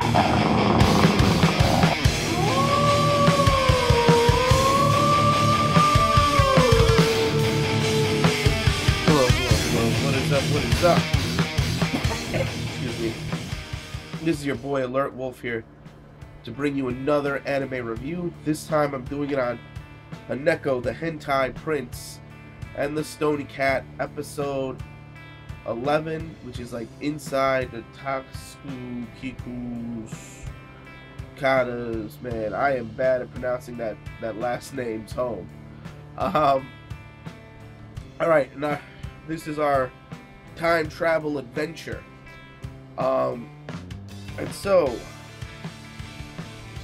What is up? Excuse me. This is your boy Alertwolf here to bring you another anime review. This time I'm doing it on Henneko The Hentai Prince and the Stony Cat, episode 11, which is like inside the Tatsu Kiku's Kata's. Man, I am bad at pronouncing that last name's home. Alright, now this is our time travel adventure. And so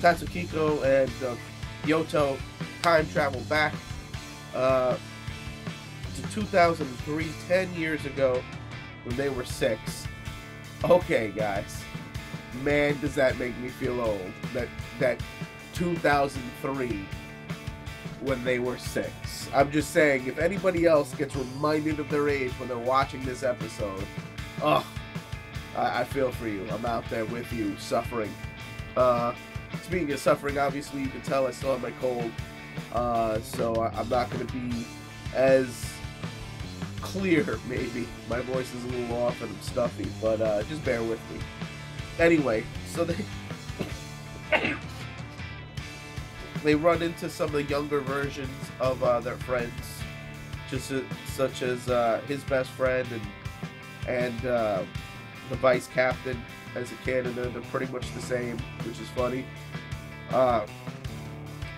Tatsukiko and Yoto time travel back to 2003, 10 years ago, when they were 6. Okay, guys, man, does that make me feel old? That 2003, when they were 6. I'm just saying, if anybody else gets reminded of their age when they're watching this episode, I feel for you. I'm out there with you, suffering. Speaking of suffering, obviously you can tell I still have my cold, so I'm not going to be as clear, maybe. My voice is a little off and I'm stuffy, but just bear with me. Anyway, so they run into some of the younger versions of their friends, such as his best friend and the vice captain as a kid, and they're pretty much the same, which is funny.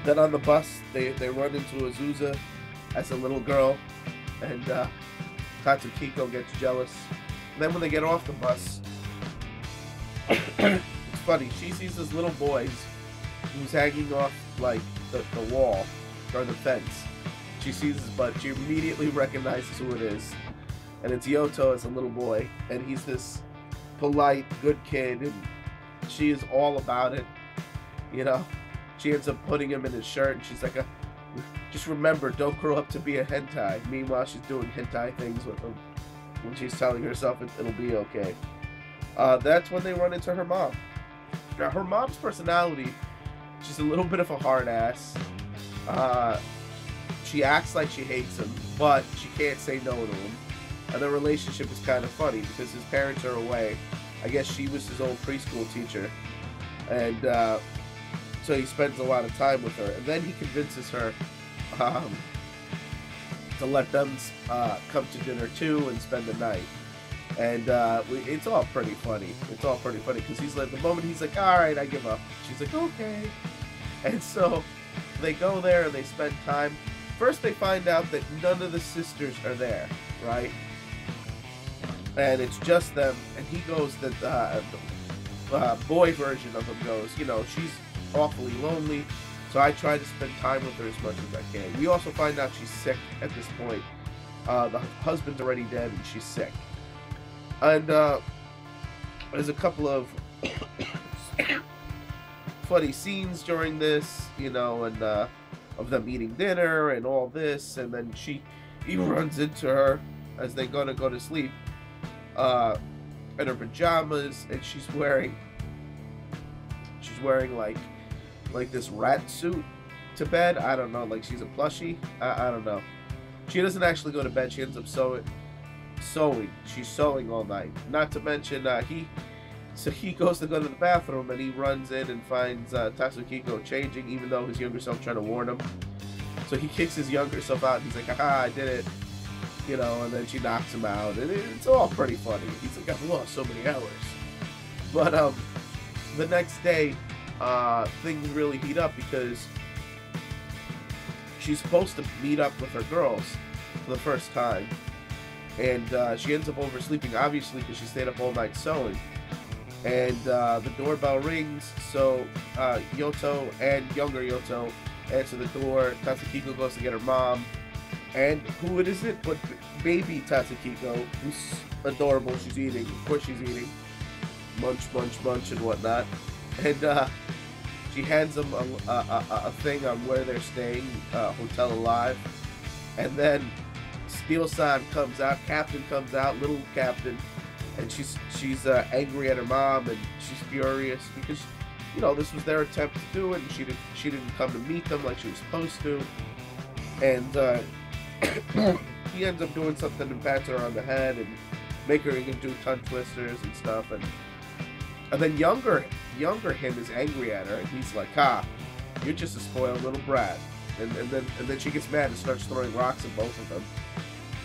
Then on the bus, they run into Azusa as a little girl, and Tatsukiko gets jealous. And then when they get off the bus, it's funny, she sees this little boy who's hanging off like the wall or the fence. She sees his butt. She immediately recognizes who it is, and it's Yoto as a little boy, and he's this polite, good kid, and she is all about it. You know, she ends up putting him in his shirt, and she's like, just remember, don't grow up to be a hentai. Meanwhile, she's doing hentai things with him when she's telling herself it'll be okay. That's when they run into her mom. Now, her mom's personality, she's a little bit of a hard ass. She acts like she hates him, but she can't say no to him. And their relationship is kind of funny because his parents are away. I guess she was his old preschool teacher. And so he spends a lot of time with her. And then he convinces her to let them come to dinner too and spend the night. And it's all pretty funny. It's all pretty funny because he's like, the moment he's like, all right, I give up. She's like, okay. And so they go there and they spend time. First, they find out that none of the sisters are there, right? And it's just them. And he goes that the boy version of him goes, you know, she's awfully lonely, so I try to spend time with her as much as I can. We also find out she's sick at this point. The husband's already dead and she's sick. And there's a couple of funny scenes during this, you know, and of them eating dinner and all this, and then he runs into her as they go to sleep in her pajamas, and she's wearing like this rat suit to bed. I don't know, like she's a plushie. I don't know. She doesn't actually go to bed. She ends up sewing. She's sewing all night. Not to mention he goes to go to the bathroom and he runs in and finds Tatsukiko changing, even though his younger self tried to warn him. So he kicks his younger self out and he's like, aha, I did it, you know, and then she knocks him out, and it's all pretty funny. He's like, I've lost so many hours. But the next day things really heat up because she's supposed to meet up with her girls for the first time. And she ends up oversleeping, obviously, because she stayed up all night sewing. And the doorbell rings, so Yoto and younger Yoto answer the door. Tatsukiko goes to get her mom. And who is it but baby Tatsukiko, who's adorable. She's eating. Of course she's eating. Munch, munch, munch, and whatnot. And she hands them a thing on where they're staying, Hotel Alive. And then Steel-san comes out, Captain comes out, little Captain, and she's angry at her mom, and she's furious because, you know, this was their attempt to do it, and she didn't come to meet them like she was supposed to, and he ends up doing something and pats her on the head and make her do tongue twisters and stuff, and then younger him is angry at her, and he's like, you're just a spoiled little brat. And then she gets mad and starts throwing rocks at both of them.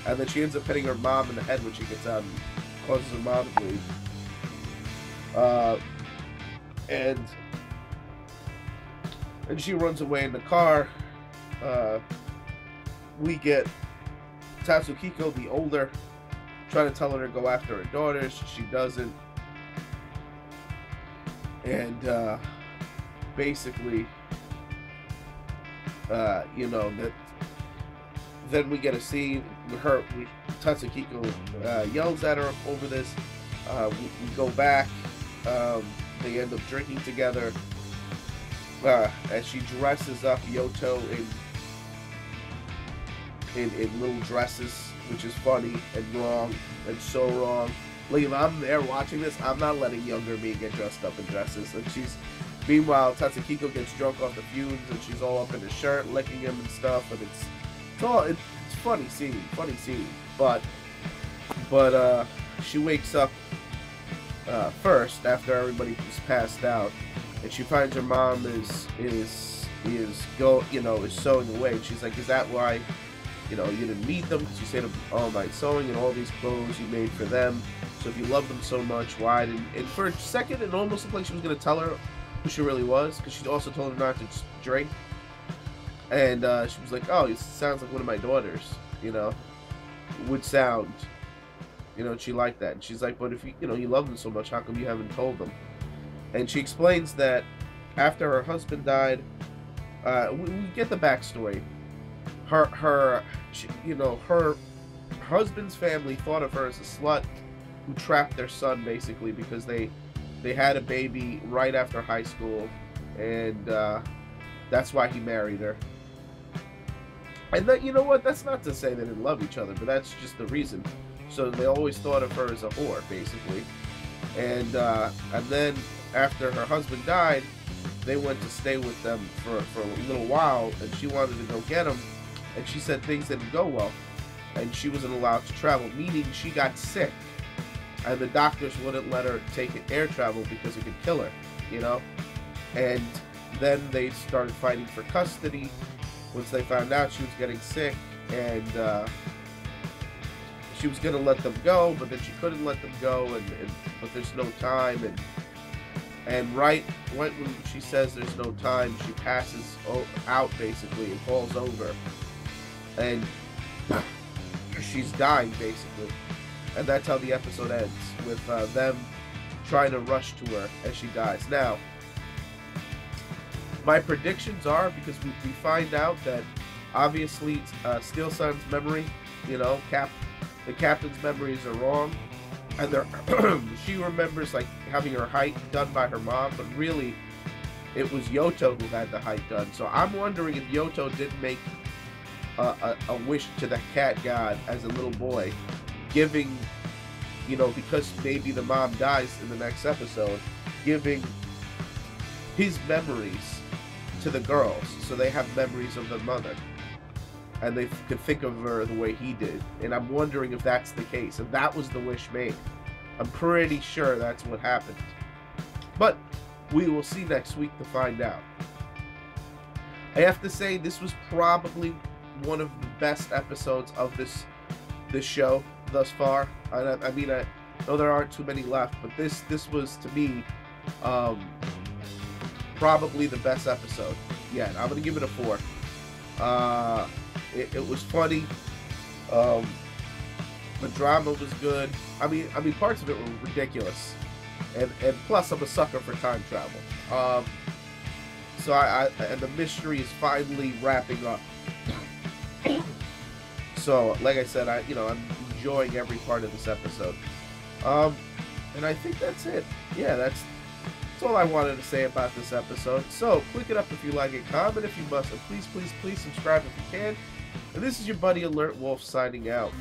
And then she ends up hitting her mom in the head when she gets out and causes her mom to bleed. And she runs away in the car. We get Tatsukiko, the older, trying to tell her to go after her daughters. She doesn't. And basically, you know, that then we get a scene where Tatsukiko yells at her over this. We go back. They end up drinking together. As she dresses up Yoto in little dresses, which is funny and wrong and so wrong. Like, if I'm there watching this, I'm not letting younger me get dressed up in dresses. And meanwhile, Tatsukiko gets drunk off the fumes, and she's all up in his shirt, licking him and stuff, and it's funny scene. But she wakes up first after everybody is passed out, and she finds her mom is sewing away. And she's like, "Is that why, you know, you didn't meet them? Because you stayed up all night sewing and all these clothes you made for them. So if you love them so much, why didn't?" And for a second, it almost looked like she was gonna tell her who she really was, because she also told her not to drink. And she was like, "Oh, it sounds like one of my daughters, you know, would sound, you know." She liked that, and she's like, "But if you love them so much, how come you haven't told them?" And she explains that after her husband died, we get the backstory. Her husband's family thought of her as a slut who trapped their son, basically, because they had a baby right after high school, and that's why he married her. And that, you know what, that's not to say they didn't love each other, but that's just the reason. So they always thought of her as a whore, basically. And then after her husband died, they went to stay with them for a little while, and she wanted to go get him, and she said things didn't go well, and she wasn't allowed to travel, meaning she got sick, and the doctors wouldn't let her take air travel because it could kill her, you know. And then they started fighting for custody once they found out she was getting sick, and she was gonna let them go, but then she couldn't let them go, but there's no time, and right when she says there's no time, she passes out, basically, and falls over, and she's dying, basically. And that's how the episode ends, with them trying to rush to her as she dies. Now, my predictions are, because we find out that obviously Steel Sun's memory, you know, the captain's memories are wrong, and she remembers like having her height done by her mom, but really it was Yoto who had the height done. So I'm wondering if Yoto did make a wish to the cat god as a little boy, giving, you know, because maybe the mom dies in the next episode, giving his memories to the girls, so they have memories of their mother, and they could think of her the way he did. And I'm wondering if that's the case, if that was the wish made. I'm pretty sure that's what happened, but we will see next week to find out. I have to say, this was probably one of the best episodes of this show thus far. I mean, I know there aren't too many left, but this was, to me, probably the best episode yet. I'm gonna give it a 4. It was funny. The drama was good. I mean, parts of it were ridiculous, and plus I'm a sucker for time travel. So and the mystery is finally wrapping up. So, like I said, I'm enjoying every part of this episode. And I think that's it. Yeah, that's all I wanted to say about this episode. So, click it up if you like it, comment if you must, and please, please, please subscribe if you can. And this is your buddy Alert Wolf signing out.